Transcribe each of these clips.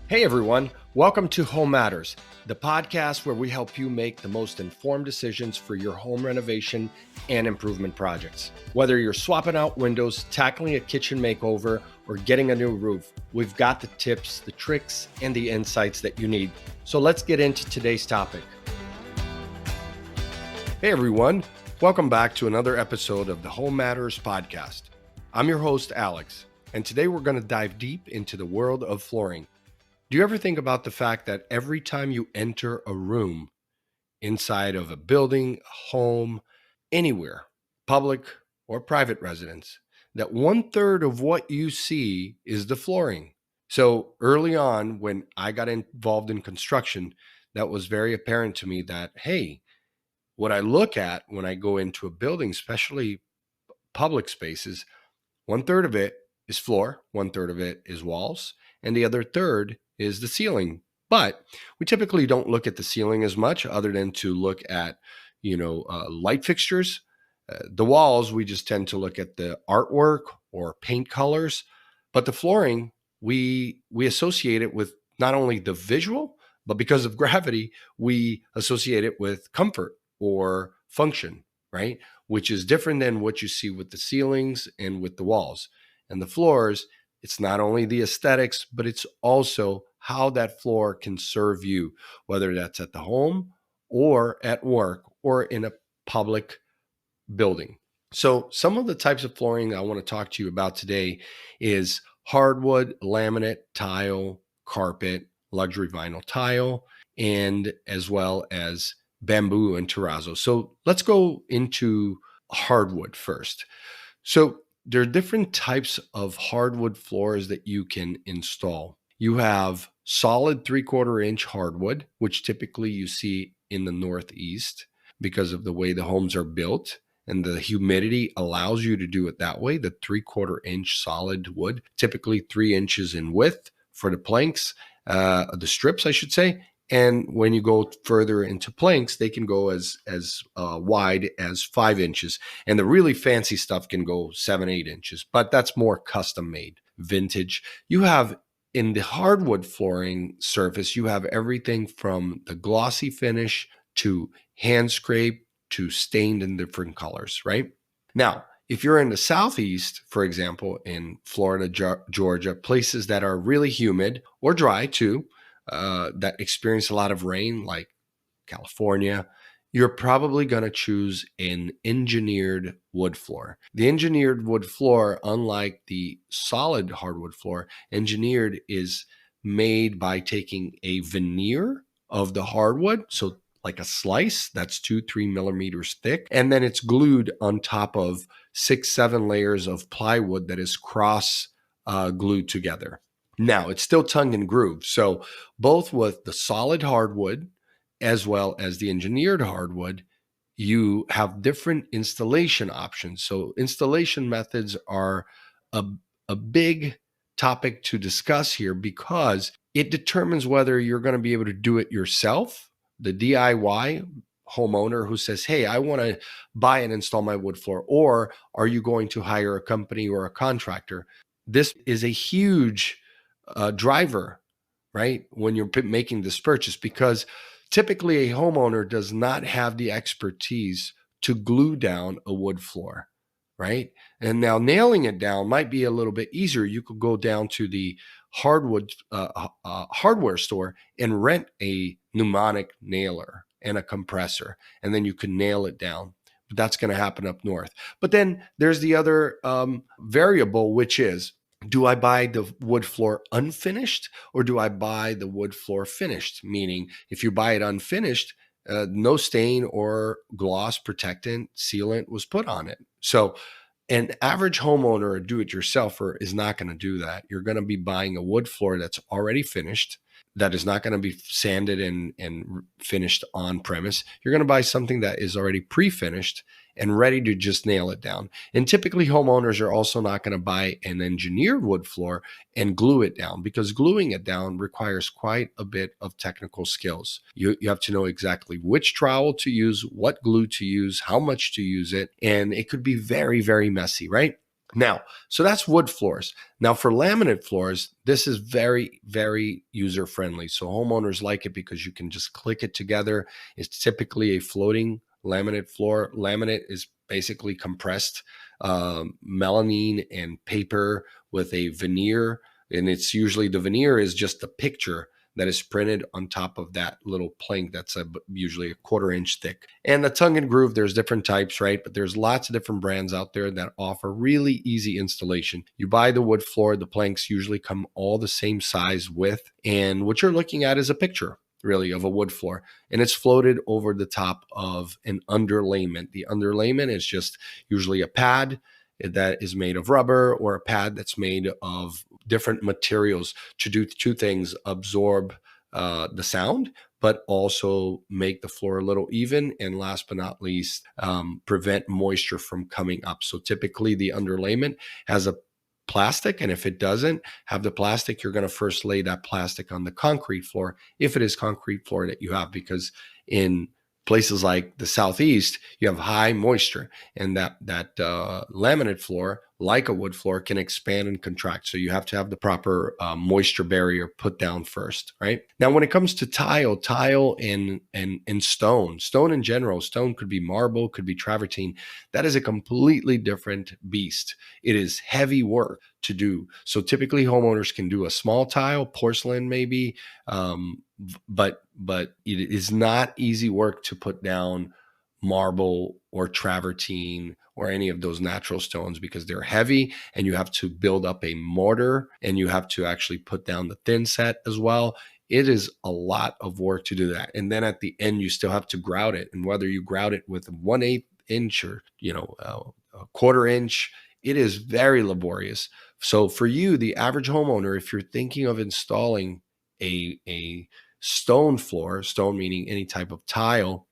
Hey everyone, welcome to Home Matters, the podcast where we help you make the most informed decisions for your home renovation and improvement projects. Whether you're swapping out windows, tackling a kitchen makeover, or getting a new roof, we've got the tips, the tricks, and the insights that you need. So let's get into today's topic. Hey everyone, welcome back to another episode of the Home Matters podcast. I'm your host, Alex, and today we're going to dive deep into the world of flooring. Do you ever think about the fact that every time you enter a room inside of a building, a home, anywhere, public or private residence, that 1/3 of what you see is the flooring? So early on, when I got involved in construction, that was very apparent to me that, hey, what I look at when I go into a building, especially public spaces, 1/3 of it is floor, 1/3 of it is walls, and the other third is the ceiling. But we typically don't look at the ceiling as much other than to look at, light fixtures. The walls, we just tend to look at the artwork or paint colors. But the flooring, we associate it with not only the visual, but because of gravity, we associate it with comfort or function, right? Which is different than what you see with the ceilings and with the walls. And the floors, it's not only the aesthetics, but it's also how that floor can serve you, whether that's at the home or at work or in a public building. So some of the types of flooring I want to talk to you about today is hardwood, laminate, tile, carpet, luxury vinyl tile, and as well as bamboo and terrazzo. So let's go into hardwood first. So there are different types of hardwood floors that you can install. You have solid 3/4 inch hardwood, which typically you see in the Northeast because of the way the homes are built. And the humidity allows you to do it that way. The 3/4 inch solid wood, typically 3 inches in width for the planks, the strips, I should say. And when you go further into planks, they can go as wide as 5 inches. And the really fancy stuff can go 7, 8 inches, but that's more custom made, vintage. You have in the hardwood flooring surface, you have everything from the glossy finish to hand scrape to stained in different colors, right? Now, if you're in the Southeast, for example, in Florida, Georgia, places that are really humid or dry too, that experience a lot of rain, like California, you're probably going to choose an engineered wood floor. The engineered wood floor, unlike the solid hardwood floor, engineered is made by taking a veneer of the hardwood. So like a slice that's 2-3 millimeters thick. And then it's glued on top of 6-7 layers of plywood that is cross glued together. Now it's still tongue and groove. So both with the solid hardwood as well as the engineered hardwood, you have different installation options. So installation methods are a big topic to discuss here because it determines whether you're going to be able to do it yourself, the DIY homeowner who says, hey, I want to buy and install my wood floor, or are you going to hire a company or a contractor? This is a huge driver, right? When you're making this purchase, because typically a homeowner does not have the expertise to glue down a wood floor, right? And now nailing it down might be a little bit easier. You could go down to the hardwood hardware store and rent a pneumatic nailer and a compressor, and then you can nail it down. But that's going to happen up north. But then there's the other variable, which is, do I buy the wood floor unfinished or do I buy the wood floor finished? Meaning, if you buy it unfinished, no stain or gloss protectant sealant was put on it. So an average homeowner or do-it-yourselfer is not going to do that. You're going to be buying a wood floor that's already finished, that is not going to be sanded and finished on premise. You're going to buy something that is already pre-finished and ready to just nail it down. And typically homeowners are also not going to buy an engineered wood floor and glue it down, because gluing it down requires quite a bit of technical skills. You have to know exactly which trowel to use, what glue to use, how much to use it, and it could be very, very messy, right? Now, so that's wood floors. Now, for laminate floors, this is very, very user friendly. So homeowners like it because you can just click it together. It's typically a floating laminate floor. Laminate is basically compressed melamine and paper with a veneer. And it's usually the veneer is just the picture that is printed on top of that little plank that's usually a 1/4 inch thick. And the tongue and groove, there's different types, right? But there's lots of different brands out there that offer really easy installation. You buy the wood floor, the planks usually come all the same size width. And what you're looking at is a picture really of a wood floor, and it's floated over the top of an underlayment. The underlayment is just usually a pad that is made of rubber or a pad that's made of different materials to do two things: absorb the sound, but also make the floor a little even, and last but not least, prevent moisture from coming up. So typically the underlayment has a plastic, and if it doesn't have the plastic, you're going to first lay that plastic on the concrete floor, if it is concrete floor that you have, because in places like the Southeast, you have high moisture, and that laminate floor, like a wood floor, can expand and contract. So you have to have the proper moisture barrier put down first, right? Now, when it comes to tile and stone in general, stone could be marble, could be travertine. That is a completely different beast. It is heavy work to do. So typically homeowners can do a small tile, porcelain maybe, but it is not easy work to put down marble or travertine or any of those natural stones, because they're heavy and you have to build up a mortar and you have to actually put down the thin set as well. It is a lot of work to do that. And then at the end, you still have to grout it. And whether you grout it with 1/8 inch or, a 1/4 inch, it is very laborious. So for you, the average homeowner, if you're thinking of installing a stone floor, stone meaning any type of tile,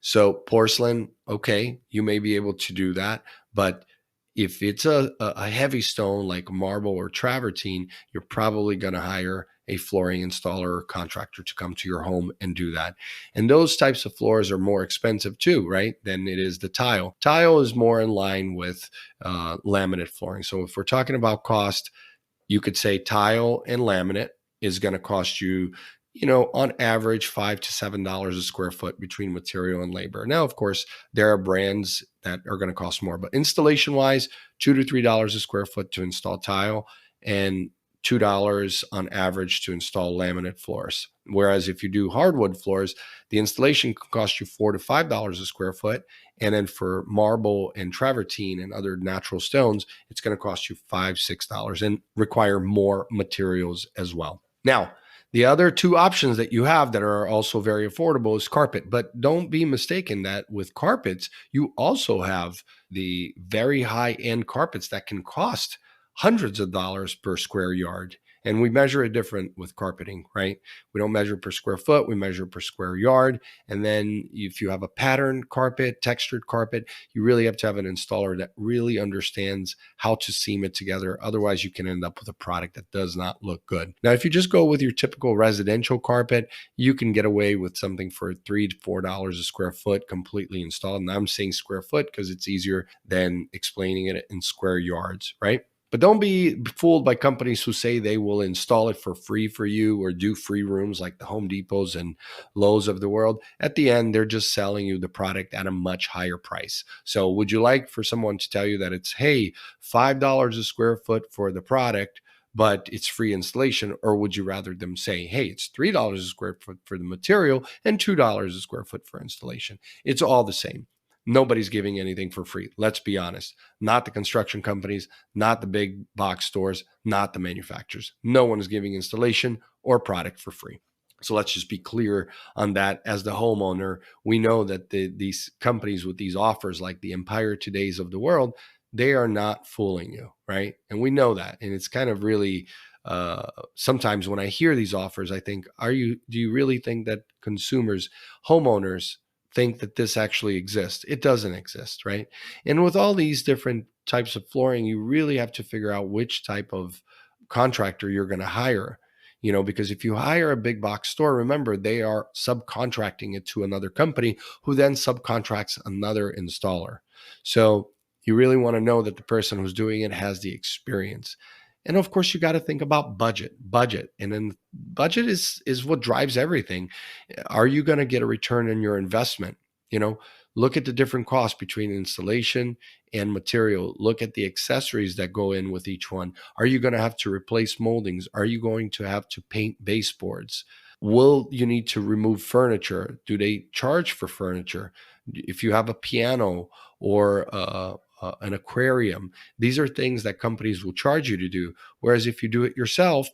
so porcelain, okay, you may be able to do that. But if it's a heavy stone like marble or travertine, you're probably going to hire a flooring installer or contractor to come to your home and do that. And those types of floors are more expensive too, right? Than it is the tile. Tile is more in line with laminate flooring. So if we're talking about cost, you could say tile and laminate is going to cost you, on average $5 to $7 a square foot between material and labor. Now, of course, there are brands that are going to cost more, but installation wise, $2 to $3 a square foot to install tile, and $2 on average to install laminate floors. Whereas if you do hardwood floors, the installation can cost you $4 to $5 a square foot. And then for marble and travertine and other natural stones, it's going to cost you $5 to $6 and require more materials as well. Now, the other two options that you have that are also very affordable is carpet. But don't be mistaken that with carpets, you also have the very high-end carpets that can cost hundreds of dollars per square yard. And we measure it different with carpeting, right? We don't measure per square foot, we measure per square yard. And then if you have a patterned carpet, textured carpet, you really have to have an installer that really understands how to seam it together. Otherwise, you can end up with a product that does not look good. Now, if you just go with your typical residential carpet, you can get away with something for $3 to $4 a square foot completely installed. And I'm saying square foot because it's easier than explaining it in square yards, right? But don't be fooled by companies who say they will install it for free for you or do free rooms like the Home Depots and Lowe's of the world. At the end, they're just selling you the product at a much higher price. So would you like for someone to tell you that it's, hey, $5 a square foot for the product, but it's free installation? Or would you rather them say, hey, it's $3 a square foot for the material and $2 a square foot for installation? It's all the same. Nobody's giving anything for free. Let's be honest. Not the construction companies, not the big box stores, not the manufacturers. No one is giving installation or product for free. So let's just be clear on that. As the homeowner, we know that these companies with these offers like the Empire Todays of the world, they are not fooling you, right? And we know that. And it's kind of really, sometimes when I hear these offers, I think, do you really think that consumers, homeowners, think that this actually exists? It doesn't exist, right? And with all these different types of flooring, you really have to figure out which type of contractor you're going to hire. Because if you hire a big box store, remember, they are subcontracting it to another company who then subcontracts another installer. So You really want to know that the person who's doing it has the experience. And of course, you got to think about budget. And then budget is what drives everything. Are you going to get a return on your investment? You know, look at the different costs between installation and material. Look at the accessories that go in with each one. Are you going to have to replace moldings? Are you going to have to paint baseboards? Will you need to remove furniture? Do they charge for furniture? If you have a piano or an aquarium, these are things that companies will charge you to do. Whereas if you do it yourself,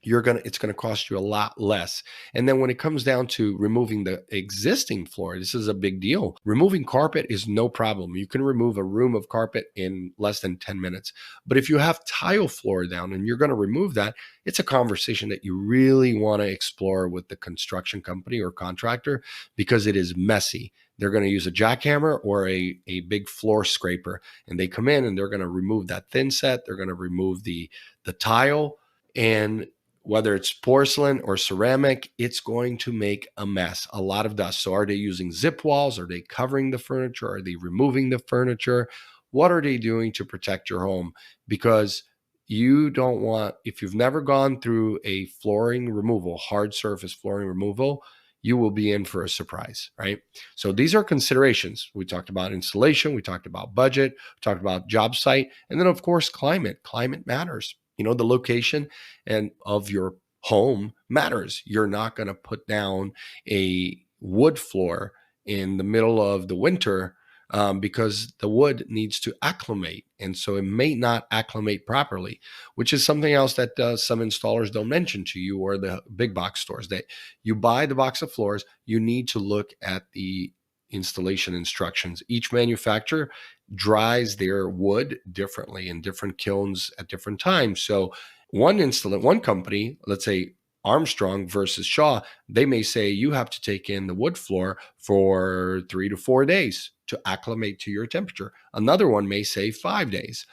it's gonna cost you a lot less. And then when it comes down to removing the existing floor, this is a big deal. Removing carpet is no problem. You can remove a room of carpet in less than 10 minutes. But if you have tile floor down and you're going to remove that, it's a conversation that you really want to explore with the construction company or contractor, because it is messy. They're going to use a jackhammer or a big floor scraper, and they come in and they're going to remove that thin set. They're going to remove the tile, and whether it's porcelain or ceramic, it's going to make a mess, a lot of dust. So are they using zip walls? Are they covering the furniture? Are they removing the furniture? What are they doing to protect your home? Because you don't want, if you've never gone through a flooring removal, hard surface flooring removal, you will be in for a surprise, right? So these are considerations. We talked about installation, we talked about budget, we talked about job site, and then of course, climate. Climate matters. The location and of your home matters. You're not going to put down a wood floor in the middle of the winter because the wood needs to acclimate. And so it may not acclimate properly, which is something else that some installers don't mention to you, or the big box stores. That you buy the box of floors, you need to look at the installation instructions. Each manufacturer dries their wood differently in different kilns at different times. So one company, let's say Armstrong versus Shaw, they may say you have to take in the wood floor for 3 to 4 days to acclimate to your temperature. Another one may say 5 days.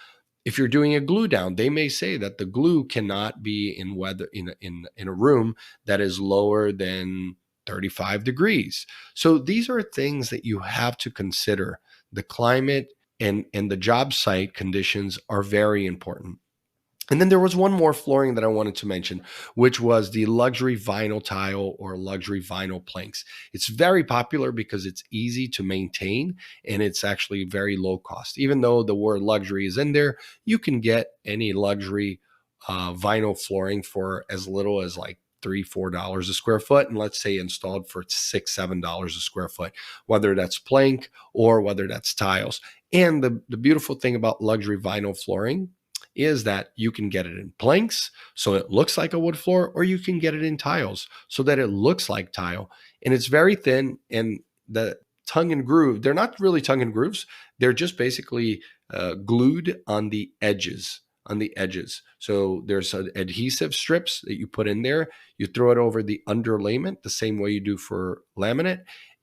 If you're doing a glue down, they may say that the glue cannot be in a room that is lower than 35 degrees. So these are things that you have to consider. The climate and the job site conditions are very important. And then there was one more flooring that I wanted to mention, which was the luxury vinyl tile or luxury vinyl planks. It's very popular because it's easy to maintain and it's actually very low cost. Even though the word luxury is in there, you can get any luxury vinyl flooring for as little as like $3-4 a square foot, and let's say installed for $6-7 a square foot, whether that's plank or whether that's tiles. And the beautiful thing about luxury vinyl flooring is that you can get it in planks so it looks like a wood floor, or you can get it in tiles so that it looks like tile. And it's very thin, and the tongue and groove, they're not really tongue and grooves. They're just basically glued on the edges. So there's adhesive strips that you put in there. You throw it over the underlayment the same way you do for laminate.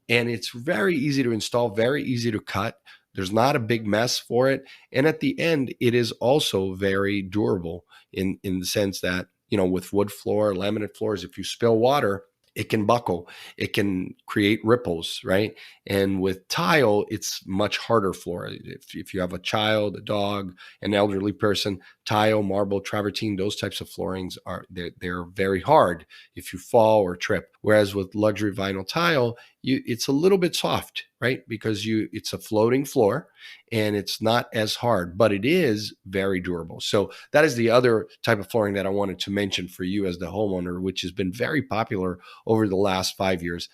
And it's very easy to install, very easy to cut. There's not a big mess for it. And at the end, it is also very durable in the sense that, with wood floor, laminate floors, if you spill water, it can buckle, it can create ripples, right? And with tile, it's much harder floor. If you have a child, a dog, an elderly person, tile, marble, travertine, those types of floorings they're very hard if you fall or trip. Whereas with luxury vinyl tile, it's a little bit soft, right? Because it's a floating floor and it's not as hard, but it is very durable. So that is the other type of flooring that I wanted to mention for you as the homeowner, which has been very popular over the last 5 years.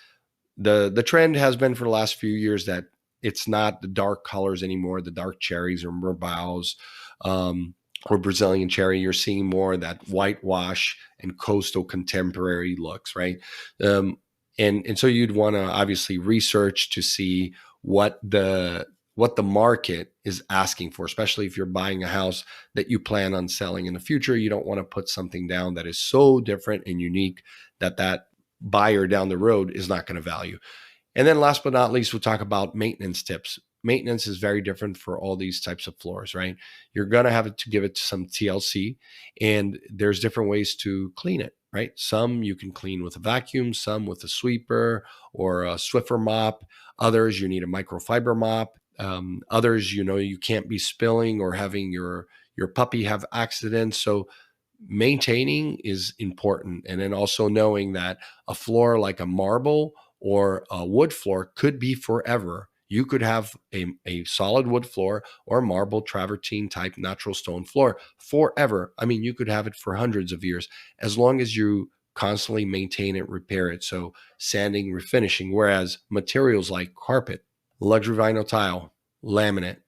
The trend has been for the last few years that it's not the dark colors anymore, the dark cherries or Merbaus, or Brazilian cherry. You're seeing more of that whitewash and coastal contemporary looks, right? And so you'd want to obviously research to see what the market is asking for, especially if you're buying a house that you plan on selling in the future. You don't want to put something down that is so different and unique that buyer down the road is not going to value. And then last but not least, we'll talk about maintenance tips. Maintenance is very different for all these types of floors, right? You're going to have to give it some TLC, and there's different ways to clean it, right? Some you can clean with a vacuum, some with a sweeper or a Swiffer mop. Others, you need a microfiber mop. Others, you can't be spilling or having your puppy have accidents. So maintaining is important. And then also knowing that a floor like a marble or a wood floor could be forever. You could have a solid wood floor or marble travertine type natural stone floor forever. I mean, you could have it for hundreds of years as long as you constantly maintain it, repair it. So sanding, refinishing, whereas materials like carpet, luxury vinyl tile, laminate,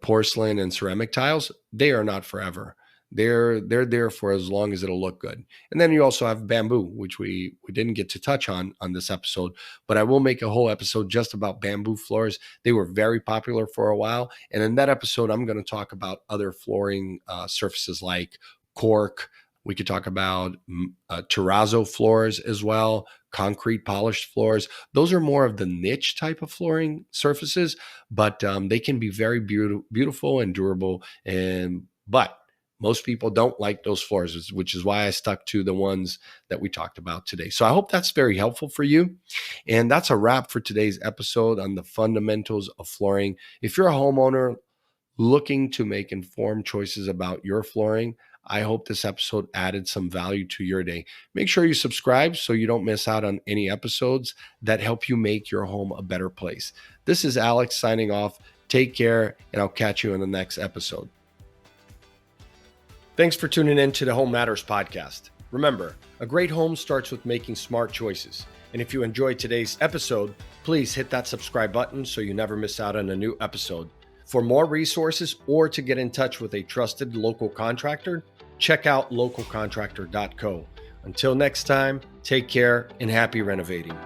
porcelain and ceramic tiles, they are not forever. They're there for as long as it'll look good. And then you also have bamboo, which we didn't get to touch on this episode, but I will make a whole episode just about bamboo floors. They were very popular for a while. And in that episode, I'm going to talk about other flooring surfaces like cork. We could talk about terrazzo floors as well, concrete polished floors. Those are more of the niche type of flooring surfaces, but they can be very beautiful and durable. But most people don't like those floors, which is why I stuck to the ones that we talked about today. So I hope that's very helpful for you. And that's a wrap for today's episode on the fundamentals of flooring. If you're a homeowner looking to make informed choices about your flooring, I hope this episode added some value to your day. Make sure you subscribe so you don't miss out on any episodes that help you make your home a better place. This is Alex signing off. Take care, and I'll catch you in the next episode. Thanks for tuning in to the Home Matters podcast. Remember, a great home starts with making smart choices. And if you enjoyed today's episode, please hit that subscribe button so you never miss out on a new episode. For more resources or to get in touch with a trusted local contractor, check out localcontractor.co. Until next time, take care and happy renovating.